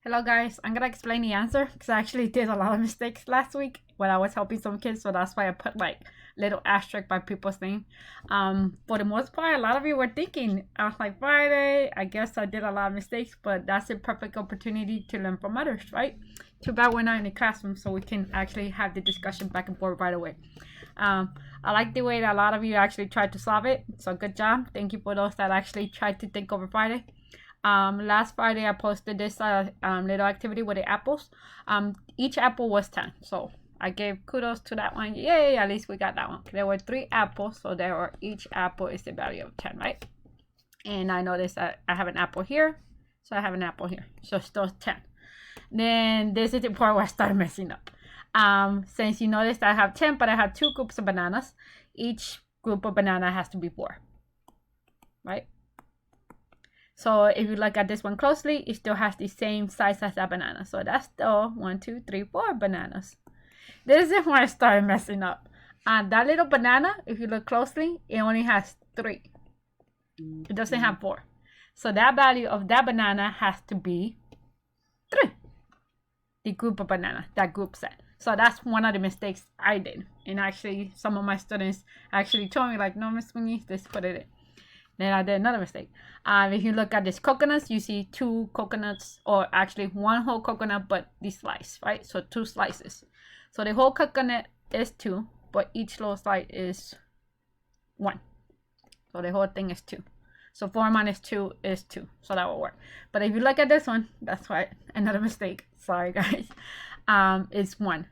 Hello guys, I'm gonna explain the answer because I actually did a lot of mistakes last week when I was helping some kids, so that's why I put like little asterisk by people's name. For the most part, a lot of you were thinking, I was like, Friday, I guess I did a lot of mistakes, but that's a perfect opportunity to learn from others, right? Too bad we're not in the classroom, so we can actually have the discussion back and forth right away. I like the way that a lot of you actually tried to solve it, so good job. Thank you for those that actually tried to think over Friday. Last Friday I posted this little activity with the apples. Each apple was 10, so I gave kudos to that one. Yay, at least we got that one. There were 3 apples, so each apple is the value of 10, right? And I noticed that I have an apple here, so I have an apple here, so still 10. Then this is the part where I started messing up. Since you noticed I have 10, but I have 2 groups of bananas, each group of banana has to be 4, right? So if you look at this one closely, it still has the same size as that banana. So that's still 1, 2, 3, 4 bananas. This is where I started messing up. That little banana, if you look closely, it only has 3. It doesn't have 4. So that value of that banana has to be 3. The group of banana, that group set. So that's one of the mistakes I did. And actually, some of my students actually told me like, no, Miss Muñiz, just put it in. Then I did another mistake. If you look at this coconuts, you see 2 coconuts, or actually 1 whole coconut, but the slice, right? So 2 slices. So the whole coconut is 2, but each little slice is 1. So the whole thing is 2. So 4 minus 2 is 2. So that will work. But if you look at this one, that's why another mistake. Sorry, guys. It's 1.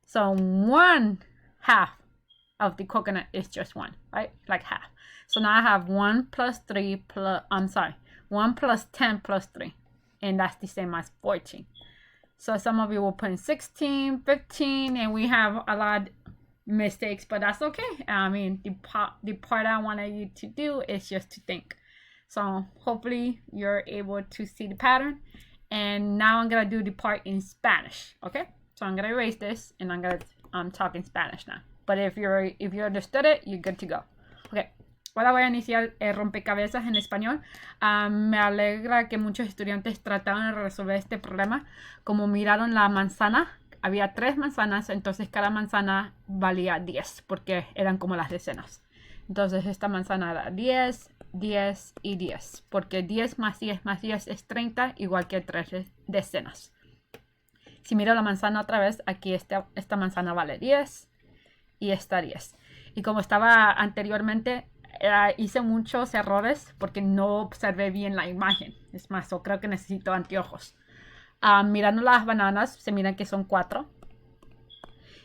So 1 half of the coconut is just 1, right? Like half. So now I have 1 plus 3 plus, 1 plus 10 plus 3. And that's the same as 14. So some of you will put in 16, 15, and we have a lot of mistakes, but that's okay. I mean, the part I wanted you to do is just to think. So hopefully you're able to see the pattern. And now I'm going to do the part in Spanish, okay? So I'm going to erase this, and I'm going to talk in Spanish now. But if you understood it, you're good to go. Okay. Ahora voy a iniciar el rompecabezas en español. Me alegra que muchos estudiantes trataron de resolver este problema. Como miraron la manzana, había 3 manzanas, entonces cada manzana valía 10, porque eran como las decenas. Entonces esta manzana era 10, 10 y 10, porque 10 más 10 más 10 es 30, igual que 3 decenas. Si miro la manzana otra vez, aquí esta manzana vale 10 y esta 10. Y como estaba anteriormente, hice muchos errores porque no observé bien la imagen. Es más, yo creo que necesito anteojos. Mirando las bananas, se miran que son 4.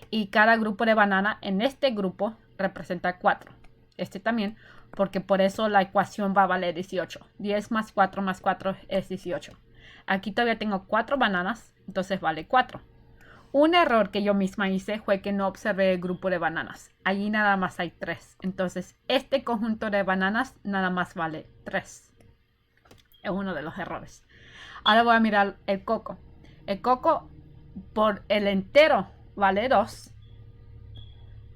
Y cada grupo de banana en este grupo representa 4. Este también, porque por eso la ecuación va a valer 18. 10 más 4 más 4 es 18. Aquí todavía tengo 4 bananas, entonces vale 4. Un error que yo misma hice fue que no observé el grupo de bananas. Allí nada más hay 3. Entonces, este conjunto de bananas nada más vale 3. Es uno de los errores. Ahora voy a mirar el coco. El coco por el entero vale 2.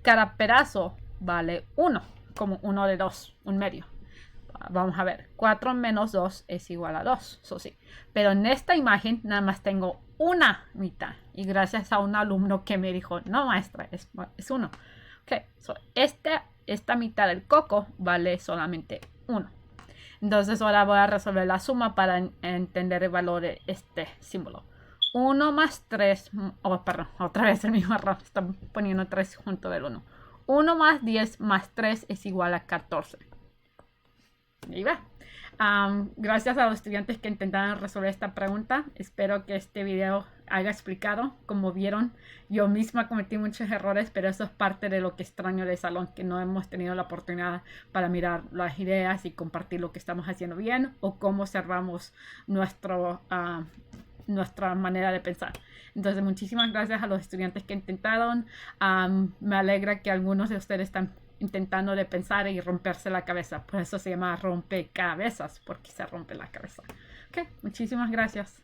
Cada pedazo vale 1. Como 1 de 2, un medio. Vamos a ver. 4 menos 2 es igual a 2. Eso sí. Pero en esta imagen nada más tengo una mitad. Y gracias a un alumno que me dijo, no maestra, es 1. Ok, so esta mitad del coco vale solamente 1. Entonces ahora voy a resolver la suma para entender el valor de este símbolo. 1 más 3, perdón, otra vez el mismo error, estoy poniendo 3 junto del 1. 1 más 10 más 3 es igual a 14. Ahí va. Gracias a los estudiantes que intentaron resolver esta pregunta. Espero que este video haya explicado. Como vieron, yo misma cometí muchos errores, pero eso es parte de lo que extraño del salón, que no hemos tenido la oportunidad para mirar las ideas y compartir lo que estamos haciendo bien o cómo observamos nuestra manera de pensar. Entonces, muchísimas gracias a los estudiantes que intentaron. Me alegra que algunos de ustedes están intentando de pensar y romperse la cabeza. Por eso se llama rompecabezas, porque se rompe la cabeza. Ok, muchísimas gracias.